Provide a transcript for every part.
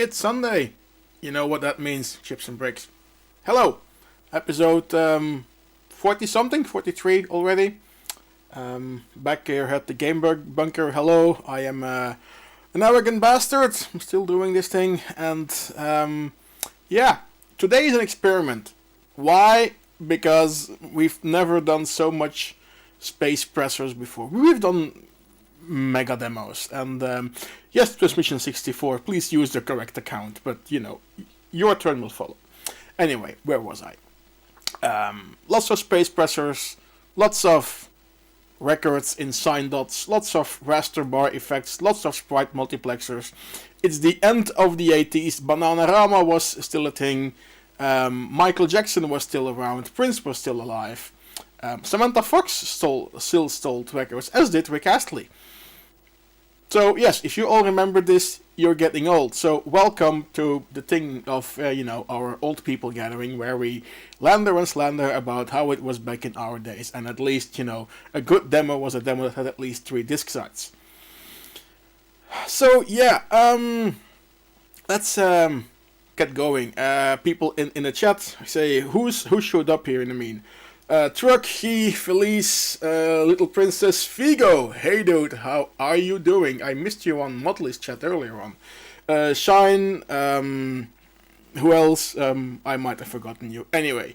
It's Sunday. You know what that means, chips and bricks. Hello, episode 40 something, 43 already. Back here at the Game Bunker. Hello, I am an arrogant bastard. I'm still doing this thing, and yeah, today is an experiment. Why? Because we've never done so much space pressers before. We've done mega demos, and yes, Transmission 64, please use the correct account, but you know, your turn will follow. Anyway, where was I? Lots of space pressers, lots of records in sine dots, lots of raster bar effects, lots of sprite multiplexers. It's the end of the 80s, Bananarama was still a thing, Michael Jackson was still around, Prince was still alive, Samantha Fox still stole records, as did Rick Astley. So yes, if you all remember this, you're getting old. So welcome to the thing of, our old people gathering, where we lander and slander about how it was back in our days. And at least, a good demo was a demo that had at least 3 disc sides. So yeah, let's get going. People in the chat say, who showed up here in the mean? Truck, he, Felice, Little Princess, Figo. Hey dude, how are you doing? I missed you on Motley's chat earlier on. Shine, who else? I might have forgotten you. Anyway,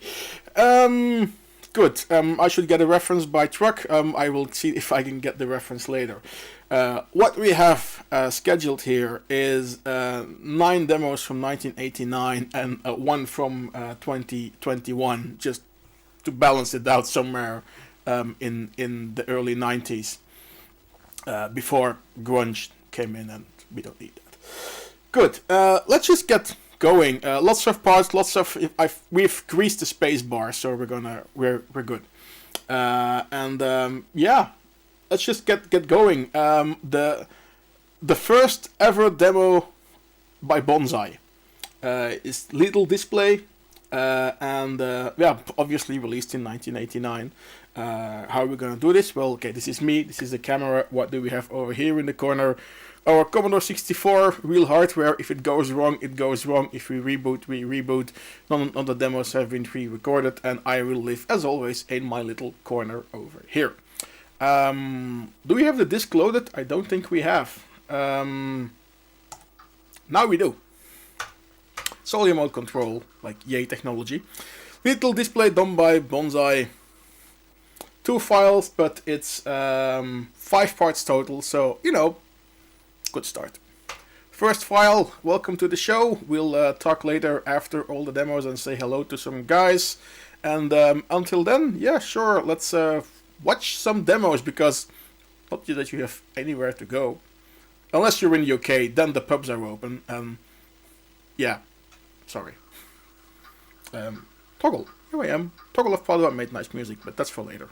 good. I should get a reference by Truck. I will see if I can get the reference later. What we have scheduled here is 9 demos from 1989 and 1 from 2021, just to balance it out somewhere in the early 90s, before grunge came in, and we don't need that. Good. Let's just get going. Lots of parts, we've greased the space bar, so we're good. Yeah, let's just get going. The first ever demo by Bonsai is Little Display. Obviously released in 1989. How are we gonna do this? Well, okay, this is me, this is the camera. What do we have over here in the corner? Our Commodore 64 real hardware. If it goes wrong, it goes wrong. If we reboot, we reboot. None of the demos have been pre-recorded, and I will live, as always, in my little corner over here. Do we have the disc loaded? I don't think we have. Now we do. Solely mode control, like yay technology. Little Display done by Bonsai. 2 files, but it's 5 parts total, so, good start. First file, welcome to the show. We'll talk later after all the demos and say hello to some guys. And until then, yeah, sure, let's watch some demos, because not that you have anywhere to go. Unless you're in the UK, then the pubs are open. Yeah. Sorry. Toggle. Here I am. Toggle of Padua made nice music, but that's for later.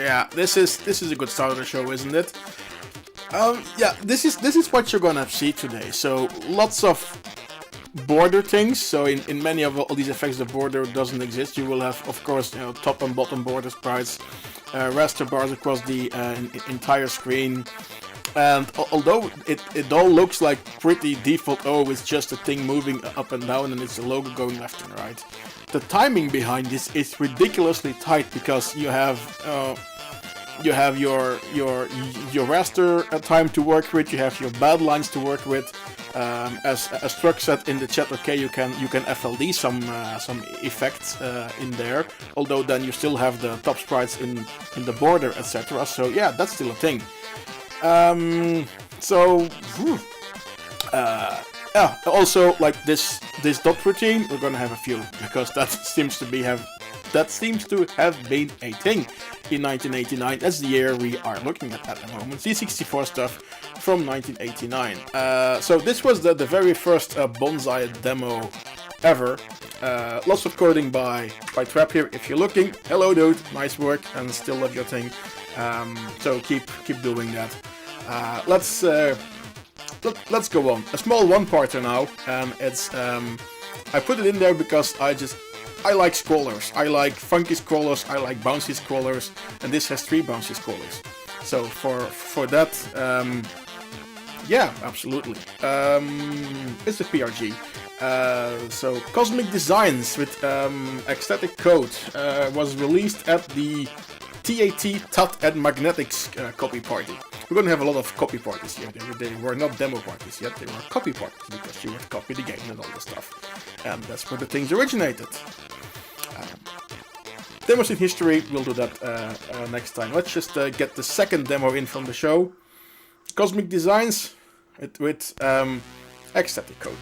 yeah, this is a good start of the show, isn't it? Yeah, this is what you're gonna see today. So lots of border things. So in many of all these effects, the border doesn't exist. You will have, of course, top and bottom border sprites, raster bars across the entire screen. And although it all looks like pretty default, it's just a thing moving up and down and it's a logo going left and right. The timing behind this is ridiculously tight because you have your raster time to work with, you have your bad lines to work with. As Struck said in the chat, okay, you can FLD some effects in there. Although then you still have the top sprites in the border, etc. So yeah, that's still a thing. Also, like this dot routine, we're gonna have a few because that seems to have been a thing in 1989. That's the year we are looking at the moment. C64 stuff from 1989. So this was the very first Bonsai demo ever. Lots of coding by Trap here. If you're looking, hello dude, nice work, and still love your thing. So keep doing that. Let's go on. A small one-parter now, and it's I put it in there because I like scrollers. I like funky scrollers. I like bouncy scrollers, and this has 3 bouncy scrollers. So for that, yeah, absolutely. It's a PRG. So Cosmic Designs with ecstatic code was released at the TAT and Magnetics copy party. We're going to have a lot of copy parties here. They were not demo parties yet, they were copy parties because you would copy the game and all the stuff. And that's where the things originated. Demos in history, we'll do that next time. Let's just get the second demo in from the show. Cosmic Designs with ecstatic code.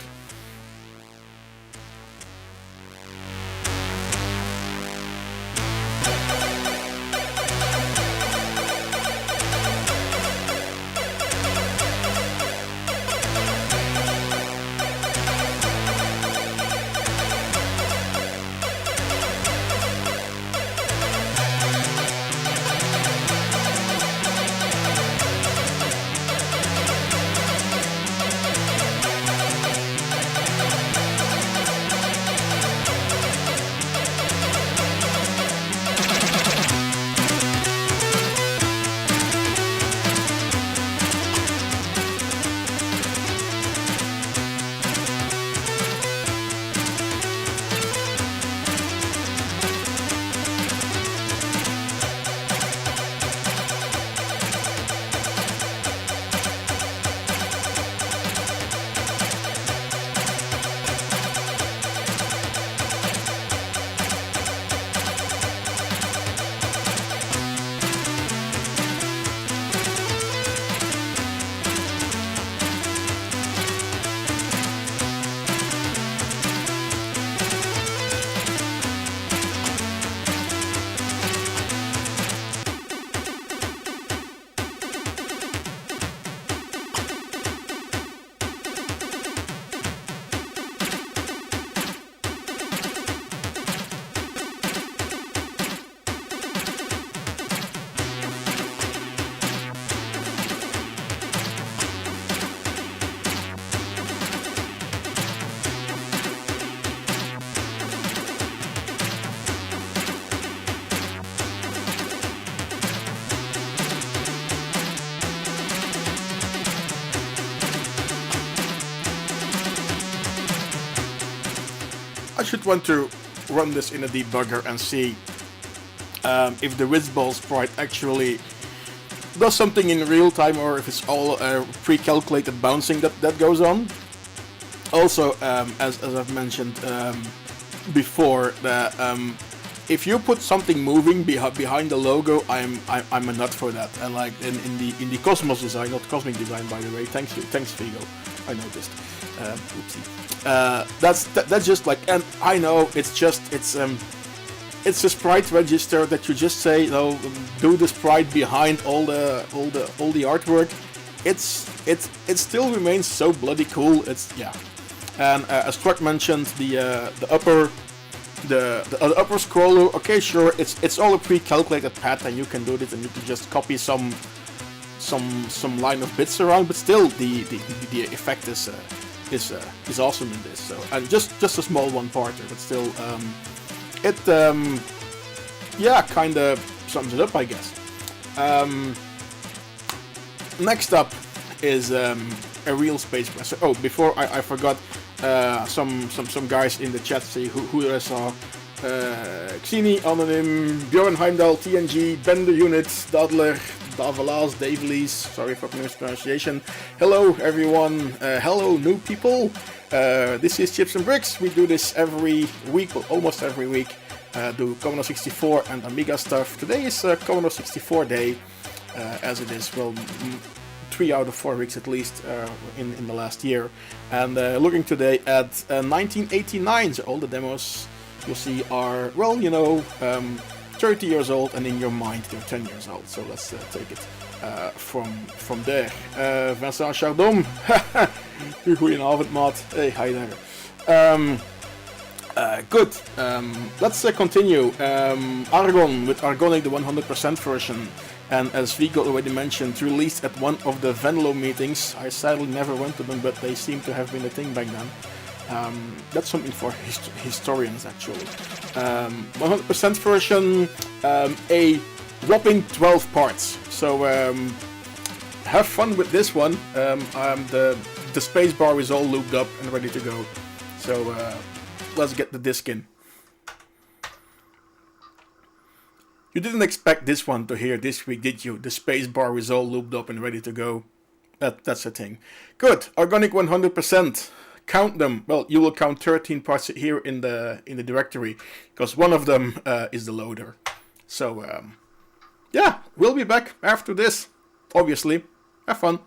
I should want to run this in a debugger and see if the Wizzball sprite actually does something in real time or if it's all pre-calculated bouncing that goes on. Also, as I've mentioned before, if you put something moving behind the logo, I'm a nut for that. And like in the Cosmos design, not Cosmic design, by the way. Thanks Figo. I noticed. Oopsie. That's just like, and I know it's a sprite register that you just say, do the sprite behind all the artwork. It still remains so bloody cool. It's yeah. And as Struck mentioned, the the upper scroller, okay, sure, it's all a pre-calculated path, and you can do this, and you can just copy some line of bits around, but still the effect is awesome in this. So, and just a small one-parter, but still it yeah, kind of sums it up, I guess. Next up is a real space presser. Oh, before I forgot, some guys in the chat say who I saw. Xeni, Anonym, Bjorn Heimdall, TNG, Ben the Unit, Dadler, Davalas, Davelies, sorry for mispronunciation. Hello everyone, hello new people. This is Chips and Bricks. We do this every week, well, almost every week. Do Commodore 64 and Amiga stuff. Today is Commodore 64 day, as it is, well, 3 out of 4 weeks at least in the last year. And looking today at 1989, so all the demos you'll see are, well, 30 years old, and in your mind they're 10 years old. So let's take it from there. Vincent Chardon, goedenavond maat. Hey, hi there. Good. Let's continue. Argon with Argonic, the 100% version. And as Vigo already mentioned, released at one of the Venlo meetings. I sadly never went to them, but they seem to have been a thing back then. That's something for historians, actually. 100% version, a whopping 12 parts. So have fun with this one. The spacebar is all looped up and ready to go. So let's get the disc in. You didn't expect this one to hear this week, did you? The spacebar is all looped up and ready to go. That's a thing. Good. Organic 100%. Count them. Well, you will count 13 parts here in the directory, because one of them is the loader. So yeah, we'll be back after this. Obviously, have fun.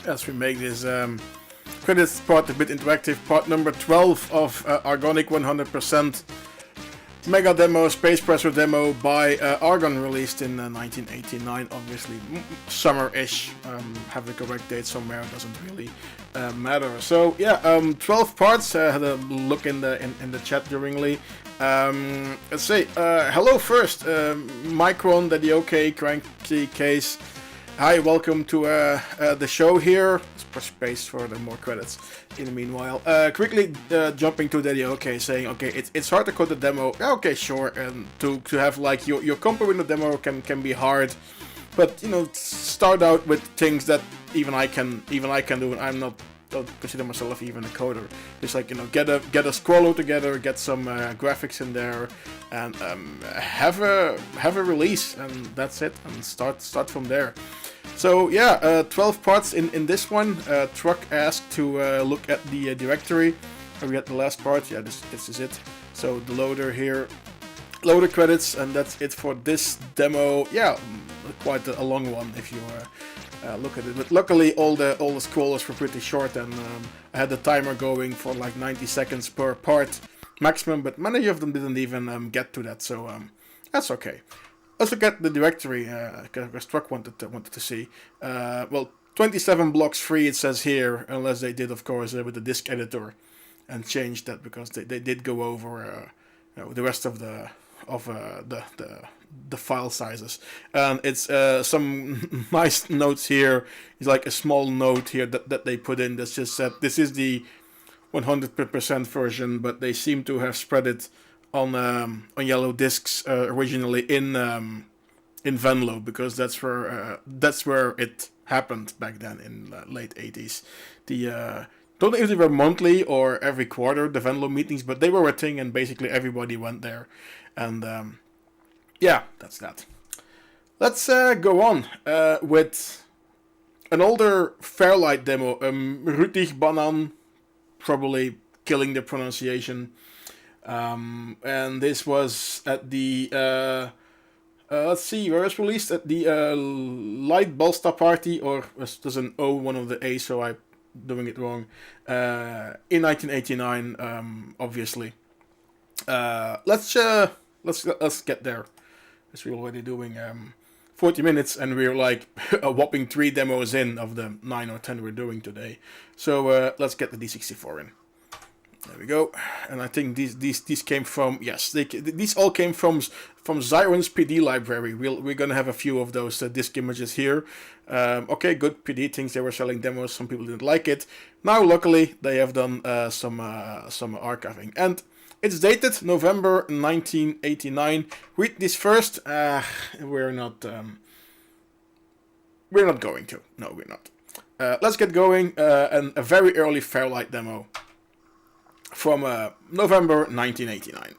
as we make this credits part a bit interactive. Part number 12 of Argonic 100% Mega Demo, Space Pressure Demo by Argon, released in 1989, obviously summer-ish. Have the correct date somewhere, doesn't really matter. So yeah, 12 parts. Had a look in the chat duringly. Let's say hello first, Micron, Daddy OK, Cranky Case. Hi, welcome to the show here. Let's press space for the more credits. In the meanwhile, quickly jumping to Daddy OK, saying, okay, it's hard to code the demo. Okay, sure, and to have like your compo in the demo can be hard, but you know, start out with things that even I can do, and I'm not. Don't consider myself even a coder. Just like, you know, get a scroller together, get some graphics in there, and have a release, and that's it. And start from there. So yeah, 12 parts in this one. Truck asked to look at the directory. Are we at the last part? Yeah, this is it. So the loader here, loader credits, and that's it for this demo. Yeah, quite a long one if you. Look at it, but luckily all the scrollers were pretty short, and I had the timer going for like 90 seconds per part maximum, but many of them didn't even get to that, so that's okay. Let's look at the directory, because Truck wanted to see. Well, 27 blocks free it says here, unless they did, of course, with the disk editor and changed that, because they did go over you know, the rest of the file sizes, and it's some nice notes here. It's like a small note here that they put in that just said this is the 100% version, but they seem to have spread it on yellow discs originally in Venlo, because that's where it happened back then in late 80s. Don't know if they were monthly or every quarter, the Venlo meetings, but they were a thing, and basically everybody went there. And yeah, that's that. Let's go on with an older Fairlight demo. Rütig Banan, probably killing the pronunciation. And this was at the let's see, where it was released at the Light Balsta party, or there's an O, one of the A, so I'm doing it wrong. In 1989, obviously. Let's get there. As we're already doing 40 minutes, and we're like a whopping 3 demos in of the 9 or 10 we're doing today. So let's get the D64 in. There we go. And I think these came from, yes, these all came from Zyron's PD library. We're gonna have a few of those disk images here. Okay, good PD things. They were selling demos. Some people didn't like it. Now, luckily, they have done some archiving, and it's dated November 1989. Read this first. We're not going to. No, we're not. Let's get going. And a very early Fairlight demo from November 1989.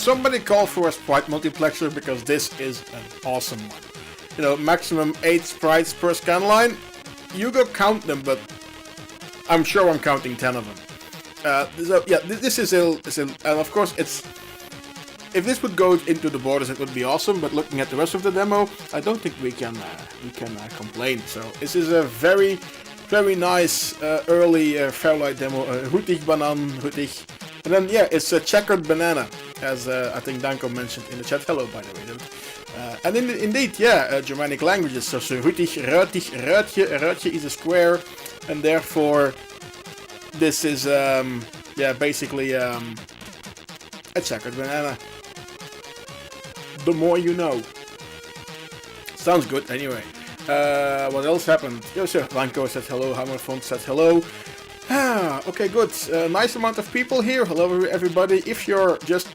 somebody call for a sprite multiplexer because this is an awesome one. You know, maximum 8 sprites per scan line. You go count them, but I'm sure I'm counting 10 of them. So yeah, this is and of course it's. If this would go into the borders, it would be awesome. But looking at the rest of the demo, I don't think we can complain. So this is a very, very nice early Fairlight demo. Hootig banan, hootig. And then yeah, it's a checkered banana, as I think Danko mentioned in the chat. Hello, by the way. And indeed, yeah, Germanic languages. So hootig, rötig, rötje. Rötje is a square, and therefore this is basically a checkered banana. The more you know. Sounds good, anyway. What else happened? Josef Blanco said hello, Hammerfont said hello. Okay, good. Nice amount of people here. Hello, everybody. If you're just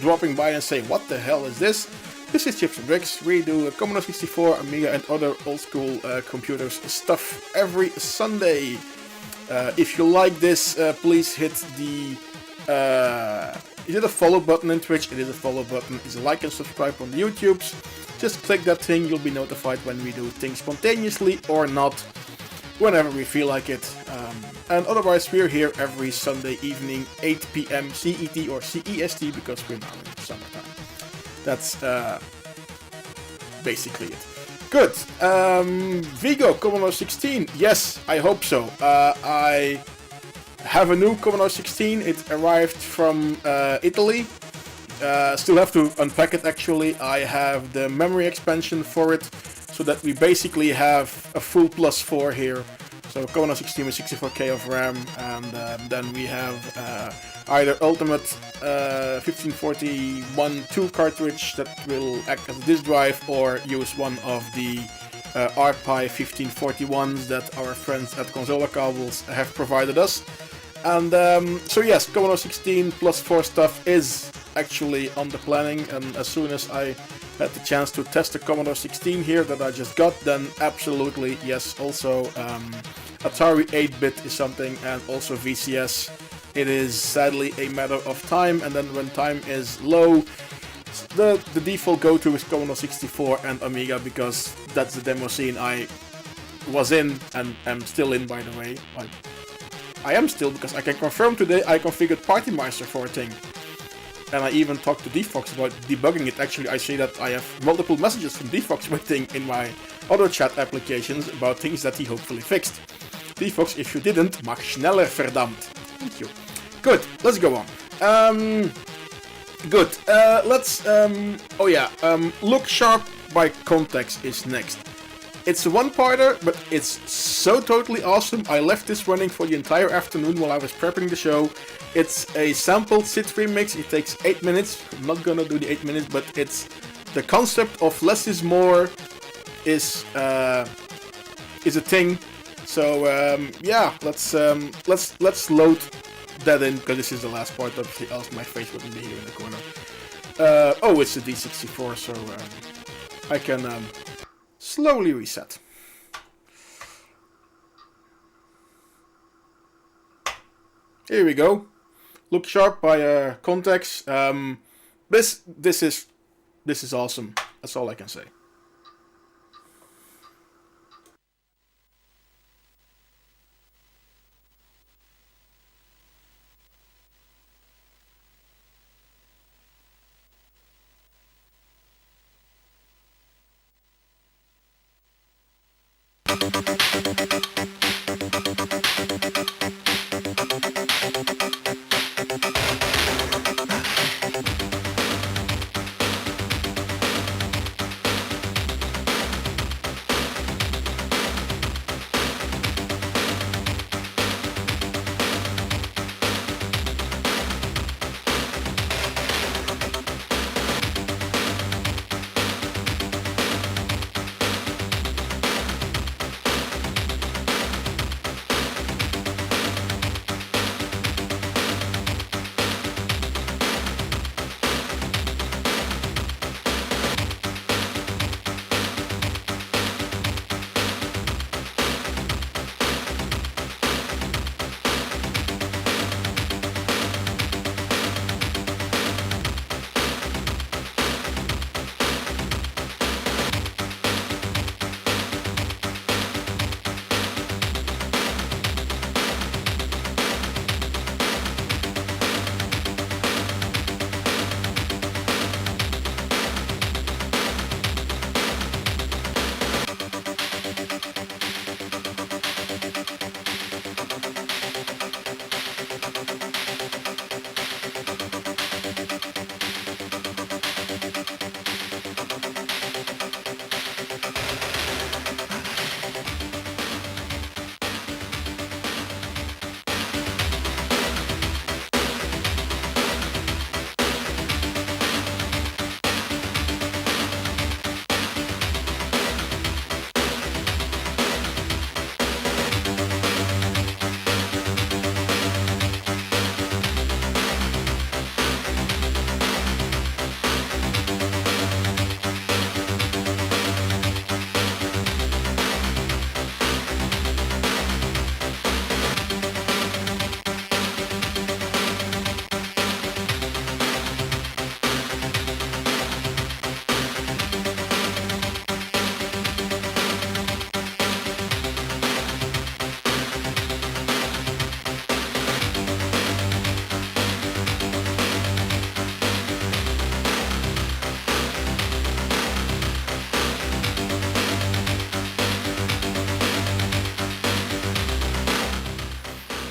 dropping by and say, what the hell is this? This is Chips and Bricks. We do Commodore 64, Amiga, and other old school computers stuff every Sunday. If you like this, please hit the... is it a follow button in Twitch? It is a follow button. Is a like and subscribe on the YouTubes. Just click that thing. You'll be notified when we do things spontaneously or not, whenever we feel like it. And otherwise, we're here every Sunday evening, 8 PM CET or CEST, because we're now in summertime. That's basically it. Good. Vigo, Commodore 16. Yes, I hope so. I have a new Commodore 16. It arrived from Italy. Still have to unpack it actually. I have the memory expansion for it, so that we basically have a full +4 here. So Commodore 16 with 64K of RAM, and then we have either Ultimate 1541-2 cartridge that will act as a disk drive, or use one of the RPi 1541s that our friends at Consola Cables have provided us. And so yes, Commodore 16 +4 stuff is actually on the planning, and as soon as I had the chance to test the Commodore 16 here that I just got, then absolutely yes. Also Atari 8-bit is something, and also VCS. It is sadly a matter of time, and then when time is low, the default go-to is Commodore 64 and Amiga, because that's the demo scene I was in and am still in, by the way. I am still, because I can confirm today I configured PartyMeister for a thing. And I even talked to DFox about debugging it. Actually, I see that I have multiple messages from DFox waiting in my other chat applications about things that he hopefully fixed. DFox, if you didn't, mach schneller, verdammt. Thank you. Good, let's go on. Good, let's... Look Sharp by Context is next. It's a one-parter, but it's so totally awesome. I left this running for the entire afternoon while I was prepping the show. It's a sampled SID remix. It takes 8 minutes. I'm not gonna do the 8 minutes, but it's the concept of less is more is a thing. So yeah, let's load that in, because this is the last part. Obviously, else my face wouldn't be here in the corner. Oh, it's a D64, so I can slowly reset. Here we go. Look Sharp by Context. This is awesome. That's all I can say.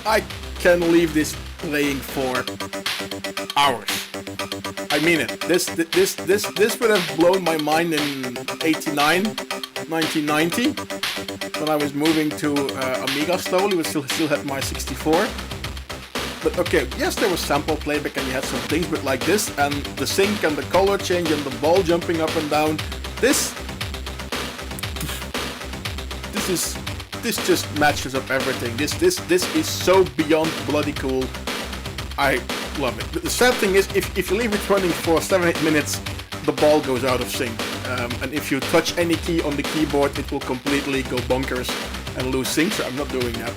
I can leave this playing for hours. I mean it. This would have blown my mind in 89, 1990, when I was moving to Amiga slowly. We still had my 64. But okay, yes, there was sample playback and you had some things, but like this, and the sync and the color change and the ball jumping up and down, this just matches up everything. This is so beyond bloody cool. I love it. The sad thing is, if you leave it running for 7-8 minutes, the ball goes out of sync. And if you touch any key on the keyboard, it will completely go bonkers and lose sync, so I'm not doing that.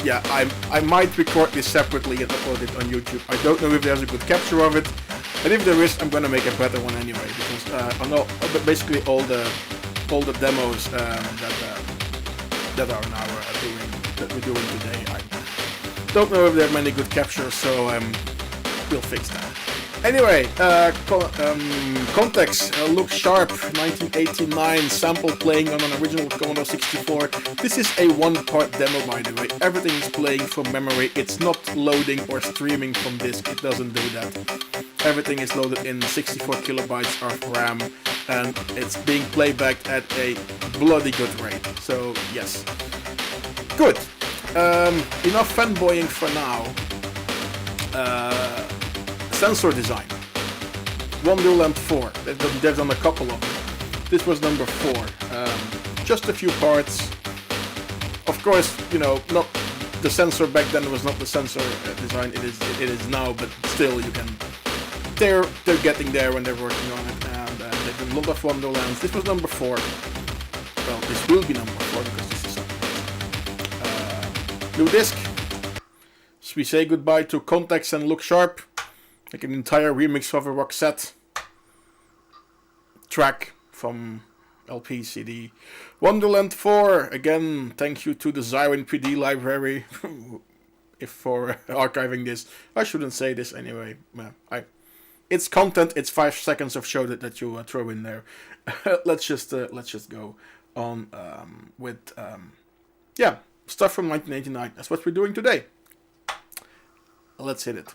Yeah, I might record this separately and upload it on YouTube. I don't know if there's a good capture of it, and if there is, I'm gonna make a better one anyway, because I know basically all the demos that are now we're doing today. I don't know if there are many good captures, so we'll fix that. Anyway, context, Look Sharp, 1989, sample playing on an original Commodore 64. This is a one-part demo, by the way. Everything is playing from memory. It's not loading or streaming from disk. It doesn't do that. Everything is loaded in 64 kilobytes of RAM, and it's being playbacked at a bloody good rate. So, yes. Good. Enough fanboying for now. Sensor design. Wonderland 4. They've done a couple of them. This was number 4. Just a few parts. Of course, you know, not the sensor back then was not the sensor design it is now, but still, you can. They're getting there when they're working on it, and they've done a lot of Wonderlands. This was number 4. Well, this will be number 4 because this is something. New disc. So we say goodbye to Context and Look Sharp. Like an entire remix of a Roxette track from LP CD. Wonderland 4, again, thank you to the Xywin PD library for archiving this. I shouldn't say this anyway. It's content, it's 5 seconds of show that you throw in there. let's just go on with stuff from 1989. That's what we're doing today. Let's hit it.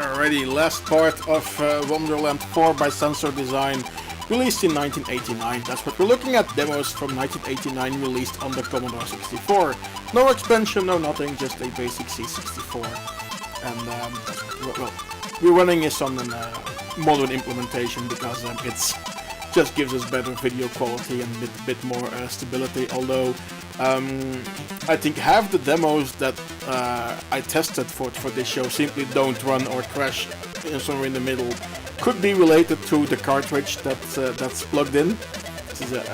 Alrighty, last part of Wonderland 4 by Sensor Design, released in 1989. That's what we're looking at, demos from 1989 released on the Commodore 64. No expansion, no nothing, just a basic C64. And well, we're running this on a modern implementation because it's just gives us better video quality and a bit more stability, although I think half the demos that I tested for this show simply don't run or crash somewhere in the middle. Could be related to the cartridge that's plugged in. This is a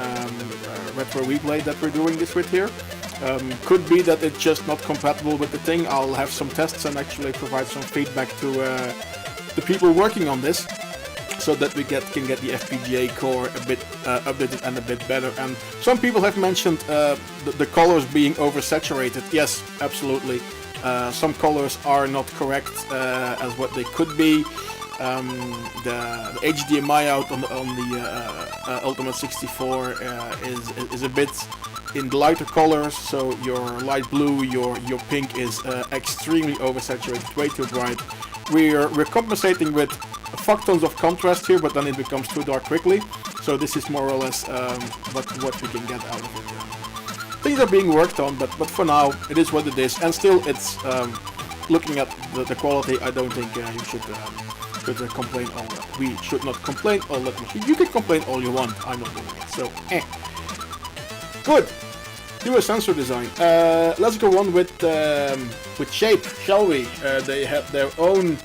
retro replay that we're doing this with here. Could be that it's just not compatible with the thing. I'll have some tests and actually provide some feedback to the people working on this, so that we can get the FPGA core a bit updated and a bit better. And some people have mentioned the colors being oversaturated. Yes, absolutely. Some colors are not correct as what they could be. The HDMI out on the Ultimate 64 is a bit in lighter colors, so your light blue, your pink is extremely oversaturated, way too bright. We're compensating with fuck tons of contrast here, but then it becomes too dark quickly. So this is more or less what we can get out of it. Things are being worked on, but for now it is what it is, and still it's looking at the quality. I don't think you should complain all that. We should not complain all that. You can complain all you want. I'm not doing it. So good. Do a Sensor Design. Let's go on with Shape, shall we? They have their own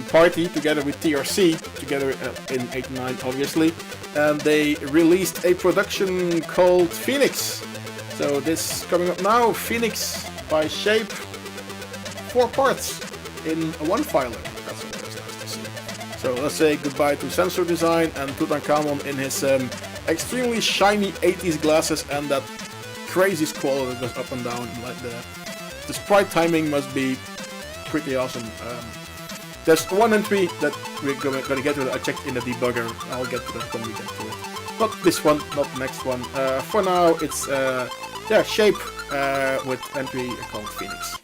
party together with TRC, together in '89 obviously, and they released a production called Phoenix. So this coming up now, Phoenix by Shape, 4 parts in one filer. That's always nice to see. So let's say goodbye to Sensor Design and Tutankhamon in his extremely shiny 80s glasses and that crazy squall that goes up and down. Like the sprite timing must be pretty awesome. There's one entry that we're gonna get to. I checked in the debugger. I'll get to that when we get to it. Not this one, not the next one. For now, it's Shape with entry called Phoenix.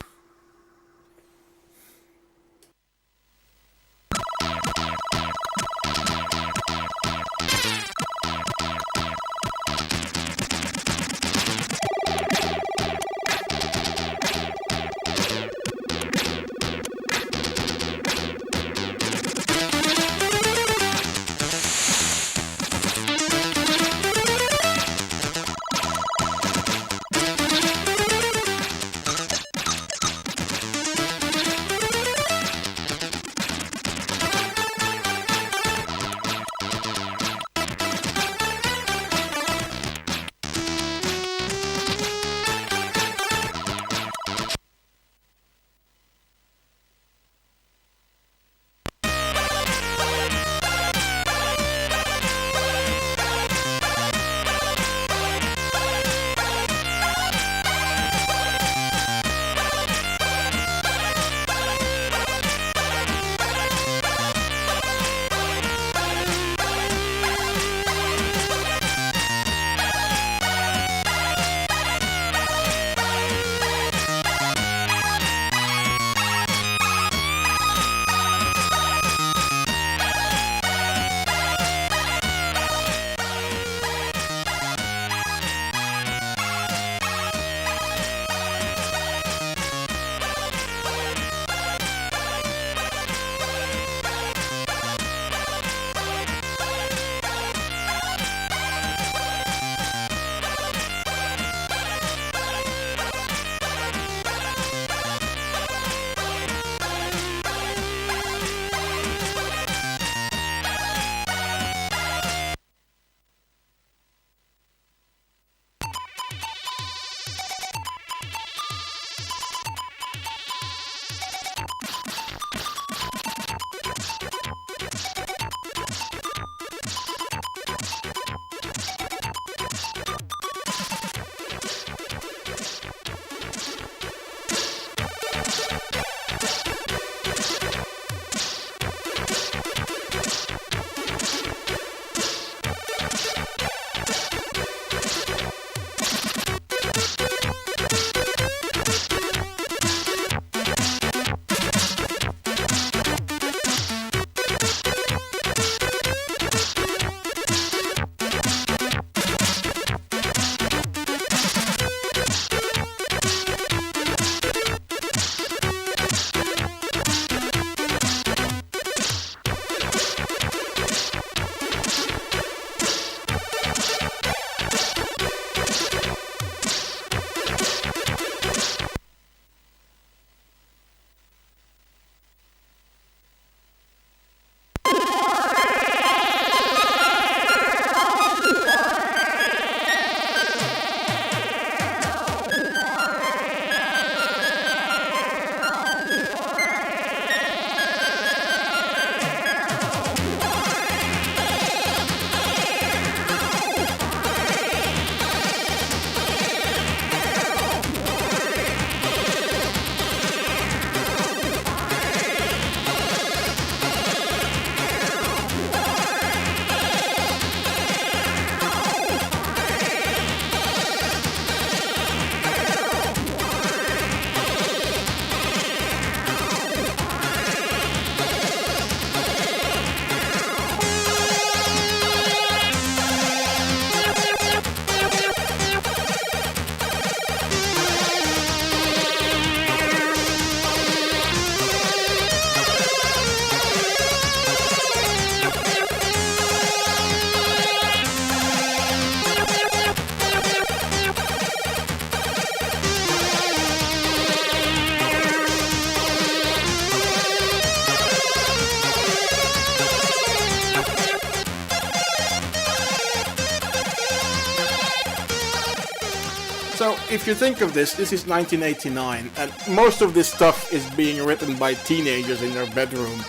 So if you think of this, this is 1989, and most of this stuff is being written by teenagers in their bedroom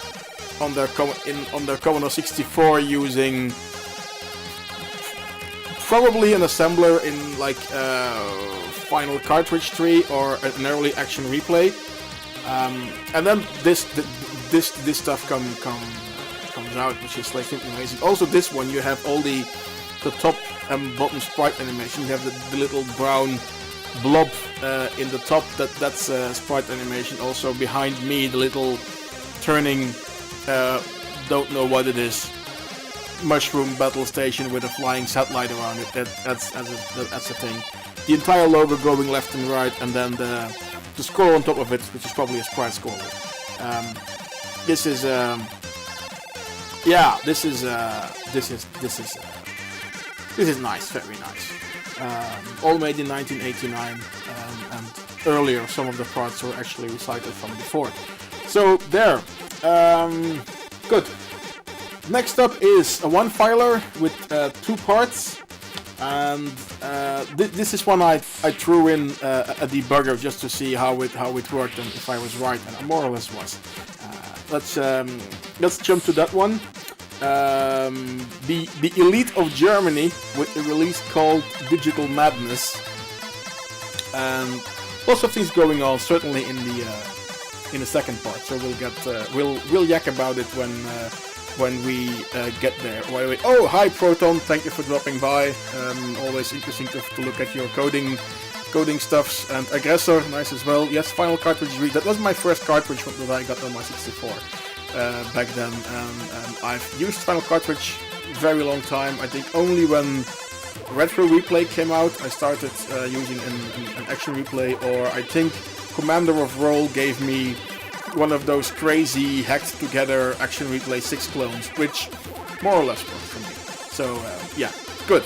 on their Commodore 64 using probably an assembler in like Final Cartridge Tree or an early Action Replay, and then this stuff comes out, which is like simply amazing. Also, this one you have all the top and bottom sprite animation. You have the little brown blob in the top. That's sprite animation. Also behind me, the little turning, don't know what it is, mushroom battle station with a flying satellite around it. That's a thing. The entire logo going left and right, and then the score on top of it, which is probably a sprite score. This is nice, very nice. All made in 1989, and earlier some of the parts were actually recycled from before. So there, good. Next up is a one-filer with 2 parts, and this is one I threw in a debugger just to see how it worked and if I was right, and I more or less was. Let's jump to that one. The Elite of Germany with a release called Digital Madness, and lots of things going on. Certainly in the second part. So we'll yak about it when we get there. Oh, hi Proton, thank you for dropping by. Always interesting to look at your coding stuffs. And Aggressor, nice as well. Yes, Final Cartridge Read. That was my first cartridge that I got on my 64 back then. I've used Final Cartridge very long time. I think only when Retro Replay came out, I started using an Action Replay, or I think Commander of Roll gave me one of those crazy hacked together Action Replay 6 clones, which more or less worked for me. So yeah, good.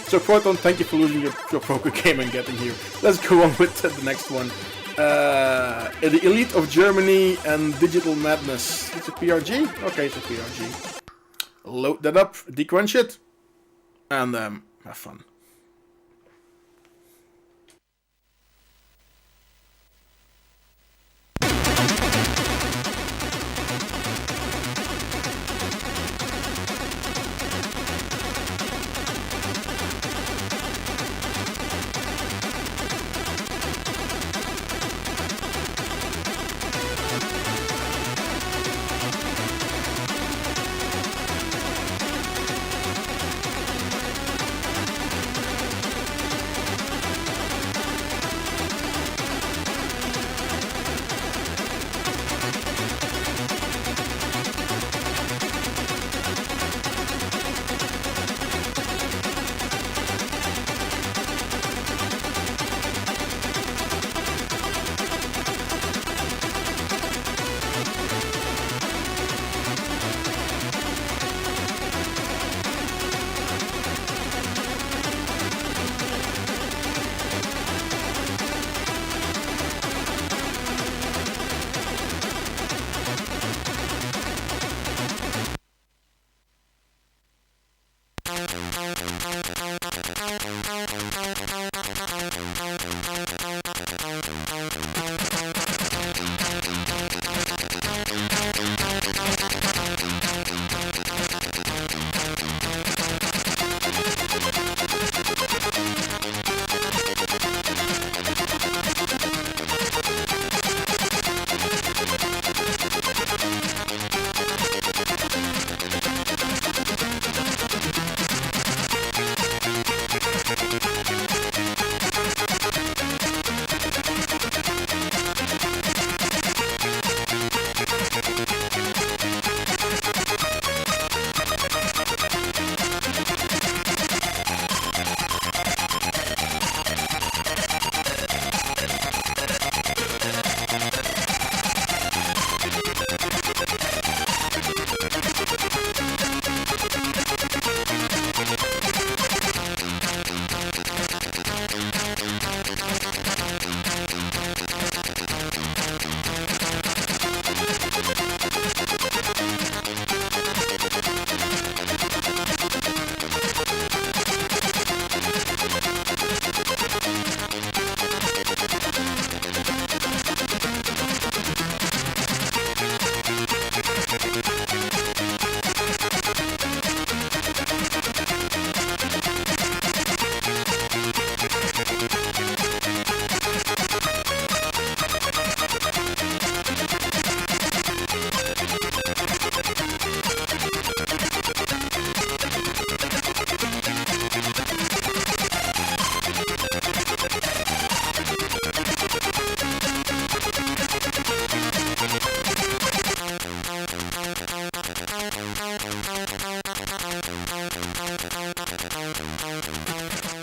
So Proton, thank you for losing your poker game and getting here. Let's go on with the next one. The Elite of Germany and Digital Madness. It's a PRG? Okay, it's a PRG. Load that up, decrunch it, and have fun.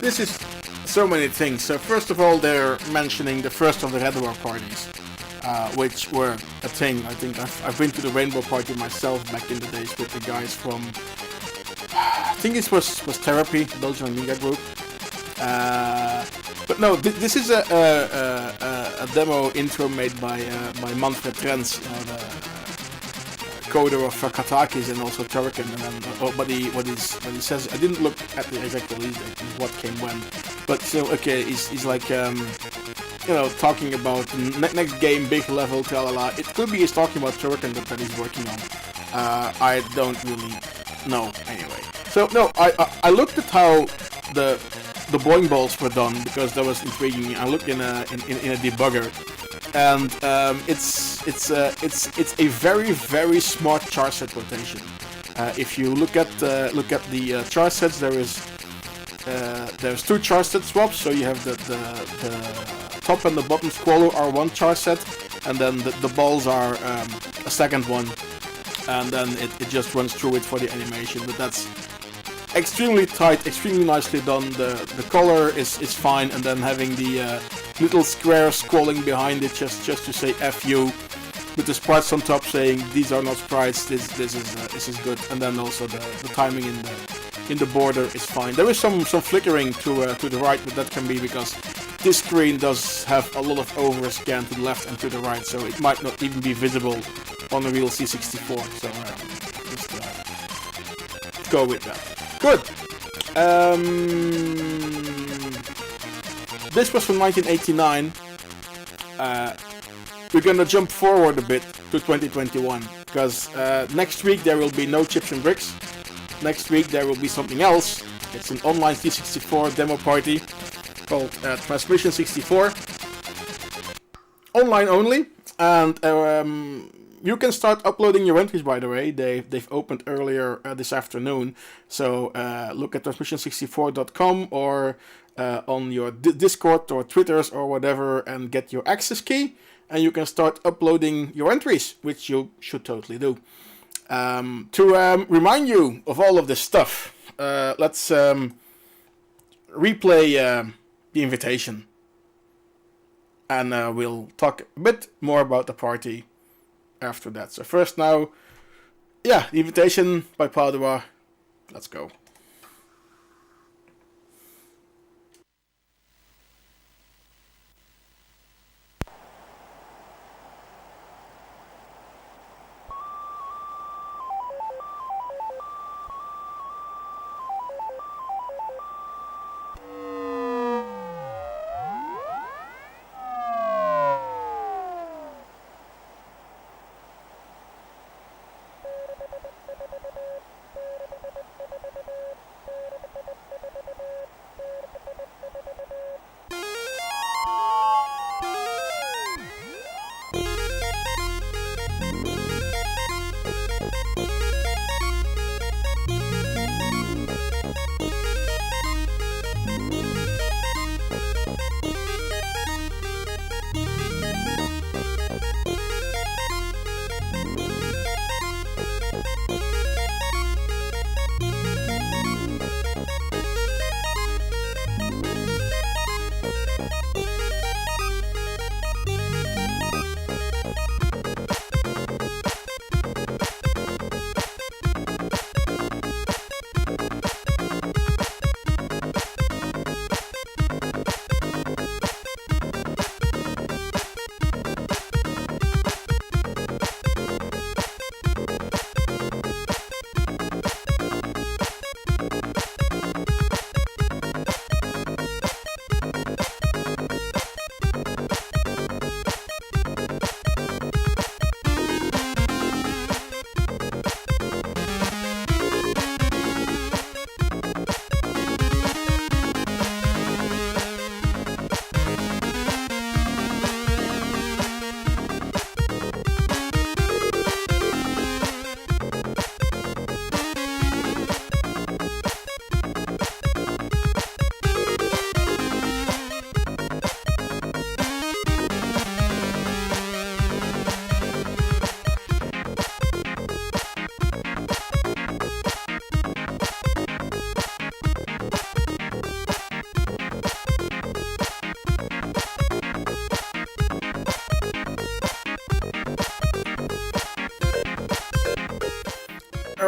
this is so many things. So first of all, they're mentioning the first of the Red War parties, which were a thing. I think I've been to the Rainbow Party myself back in the days with the guys from, I think this was Therapy, Belgian Amiga group. But no, this is a demo intro made by Manfred Trenz, the coder of Katakis and also Turrican. And then, what he says, I didn't look at the exact release date, what came when, but still, okay, he's like, talking about next game, big level, tralala. It could be he's talking about Turrican that he's working on. I don't really know anyway. So no, I looked at how the boing balls were done because that was intriguing. I looked in a debugger, and it's a very, very smart char set rotation. If you look at the char sets, there's two char set swaps. So you have the top and the bottom scroller are one char set, and then the balls are a second one, and then it just runs through it for the animation. But that's extremely tight, extremely nicely done. The color is fine, and then having the little square scrolling behind it just to say F you, with the sprites on top saying these are not sprites. This is good, and then also the timing in the border is fine. There is some flickering to the right, but that can be because this screen does have a lot of overscan to the left and to the right, so it might not even be visible on a real C64. So just go with that. Good. This was from 1989. We're gonna jump forward a bit to 2021 because next week there will be no Chips and Bricks. Next week there will be something else. It's an online C64 demo party called Transmission 64. Online only, and you can start uploading your entries, by the way. They've opened earlier this afternoon. So look at transmission64.com or on your Discord or Twitters or whatever and get your access key. And you can start uploading your entries, which you should totally do. To remind you of all of this stuff, let's replay the invitation. And we'll talk a bit more about the party after that. So first now, the invitation by Padua. Let's go.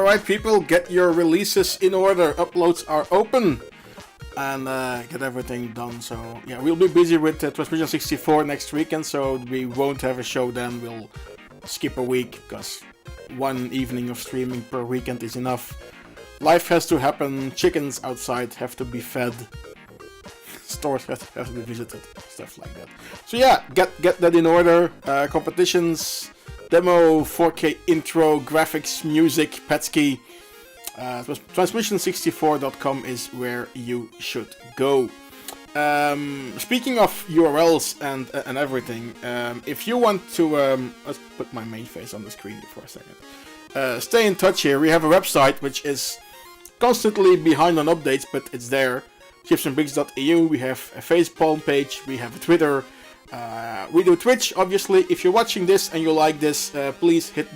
Alright people, get your releases in order. Uploads are open. And get everything done. So yeah, we'll be busy with Transmission 64 next weekend, so we won't have a show then. We'll skip a week, because one evening of streaming per weekend is enough. Life has to happen, chickens outside have to be fed, stores have to be visited, stuff like that. So yeah, get that in order. Competitions, demo, 4K intro, graphics, music, Petsky. Transmission64.com is where you should go. Speaking of URLs and everything, if you want to, let's put my main face on the screen for a second. Stay in touch here. We have a website which is constantly behind on updates, but it's there. chipsandbricks.eu. We have a Facebook page. We have a Twitter. We do Twitch, obviously. If you're watching this and you like this, please hit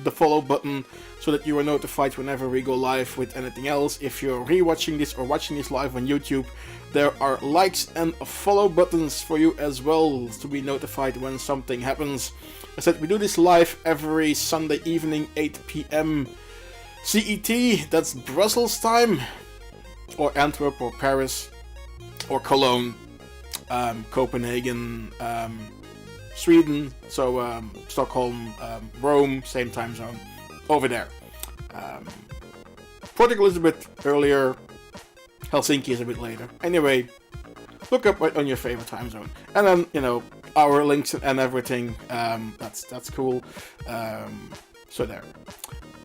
the follow button so that you are notified whenever we go live with anything else. If you're rewatching this or watching this live on YouTube, there are likes and follow buttons for you as well to be notified when something happens. I said we do this live every Sunday evening, 8 p.m. CET. That's Brussels time, or Antwerp, or Paris, or Cologne. Copenhagen, Sweden, so Stockholm, Rome, same time zone, over there. Portugal is a bit earlier, Helsinki is a bit later. Anyway, look up on your favorite time zone, and then, you know, our links and everything, that's cool. So there.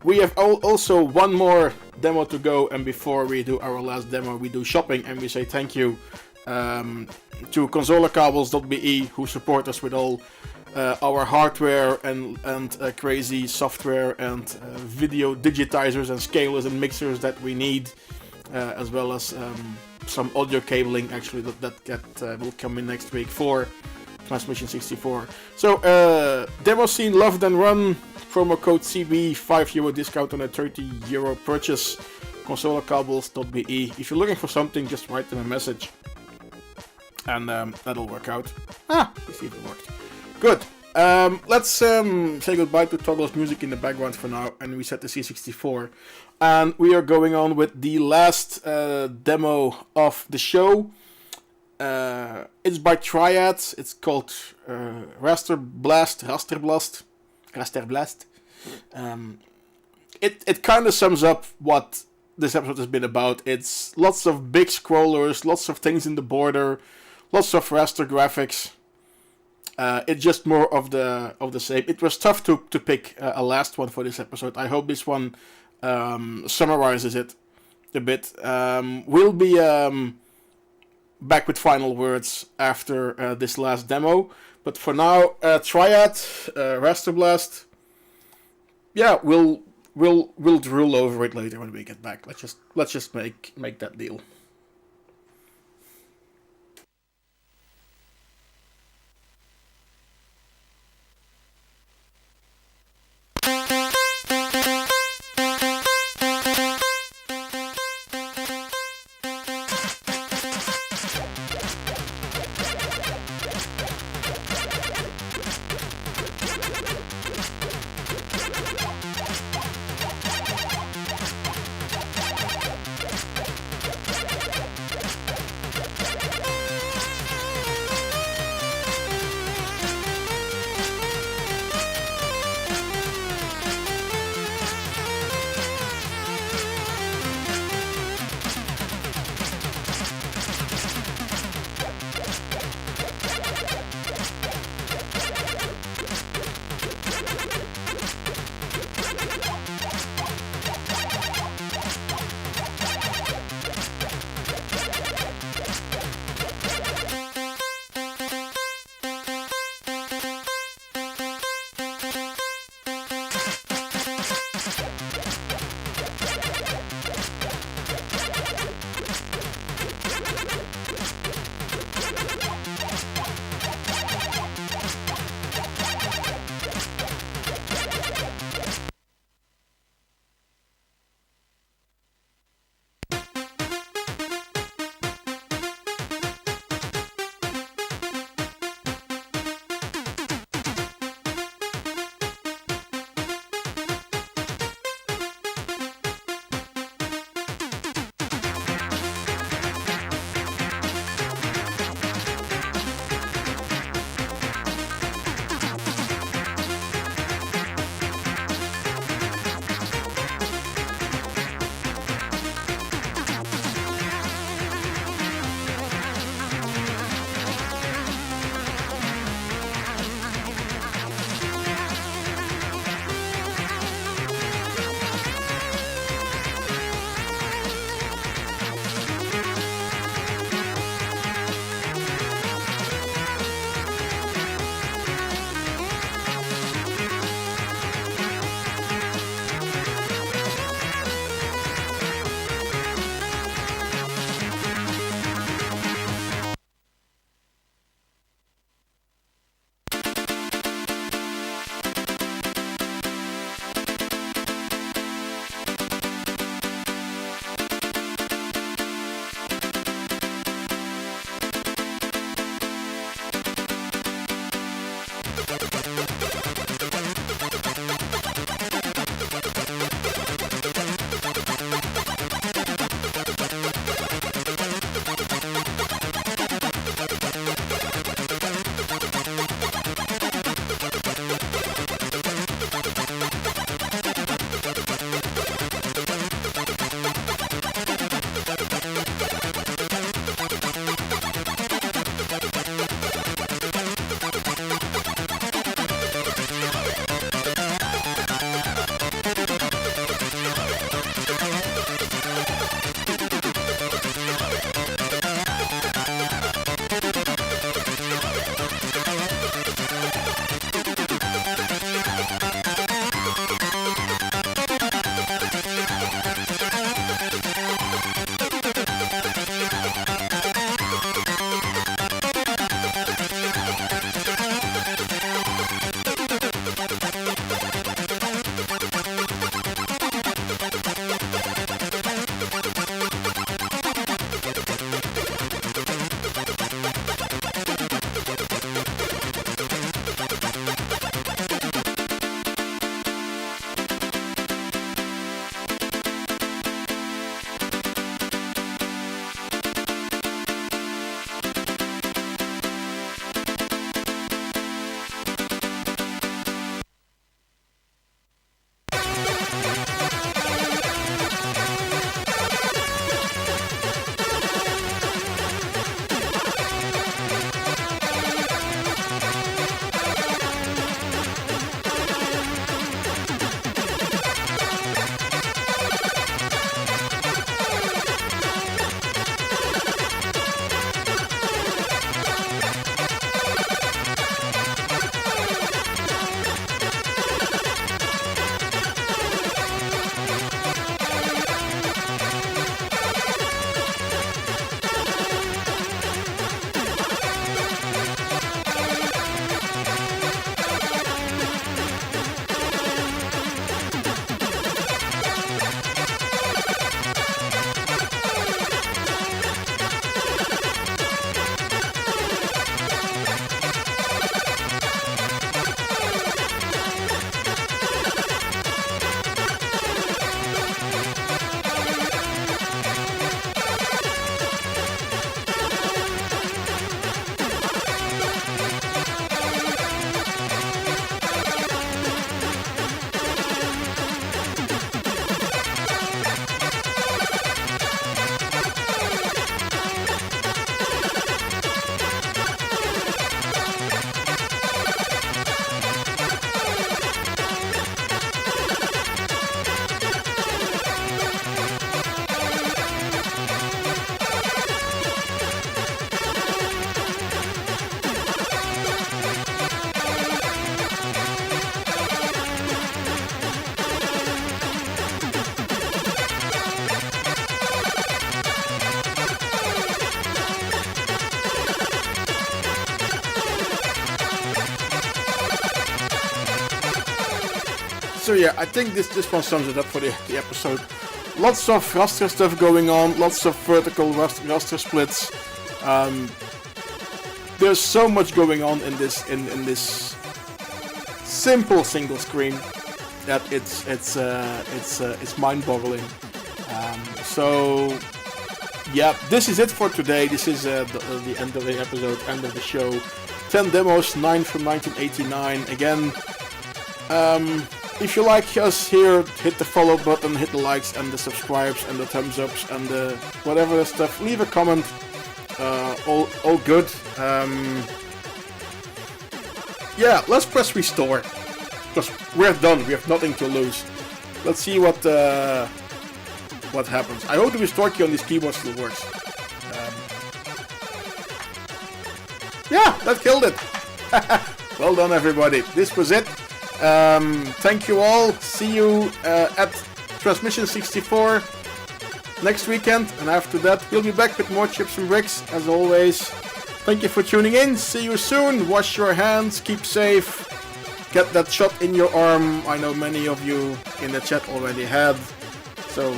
We have also one more demo to go, and before we do our last demo, we do shopping, and we say thank you to consolekabels.be, who support us with all our hardware and crazy software and video digitizers and scalers and mixers that we need, as well as some audio cabling actually that will come in next week for Transmission 64. So demo scene loved and run, promo code CB, €5 discount on a €30 purchase, consolekabels.be. If you're looking for something, just write them a message. And that'll work out. This even worked. Good. Let's say goodbye to Toggle's music in the background for now, and we set the C64. And we are going on with the last demo of the show. It's by Triad. It's called Rasterblast. It kind of sums up what this episode has been about. It's lots of big scrollers, lots of things in the border, lots of raster graphics. It's just more of the same. It was tough to pick a last one for this episode. I hope this one summarizes it a bit. We'll be back with final words after this last demo. But for now, Triad, Rasterblast. Yeah, we'll drool over it later when we get back. Let's just make that deal. So yeah, I think this one sums it up for the episode. Lots of raster stuff going on, lots of vertical raster splits. There's so much going on in this simple single screen that it's mind-boggling. So yeah, this is it for today. This is the end of the episode, end of the show. 10 demos, 9 from 1989. Again, if you like us here, hit the follow button, hit the likes and the subscribes and the thumbs ups and the whatever stuff. Leave a comment. All good. Yeah, let's press restore, because we're done. We have nothing to lose. Let's see what happens. I hope the restore key on this keyboard still works. Yeah, that killed it. Well done, everybody. This was it. Thank you all. See you at Transmission 64 next weekend, and after that we'll be back with more Chips and Bricks as always. Thank you for tuning in. See you soon. Wash your hands. Keep safe. Get that shot in your arm. I know many of you in the chat already had. So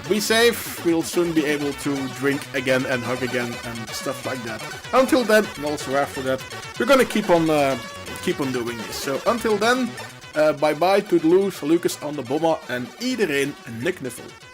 be safe. We'll soon be able to drink again and hug again and stuff like that. Until then, and also after that, we're gonna keep on keep on doing this. So until then, bye bye, toedeloe, Lucas aan de bomma en iedereen een knuffel.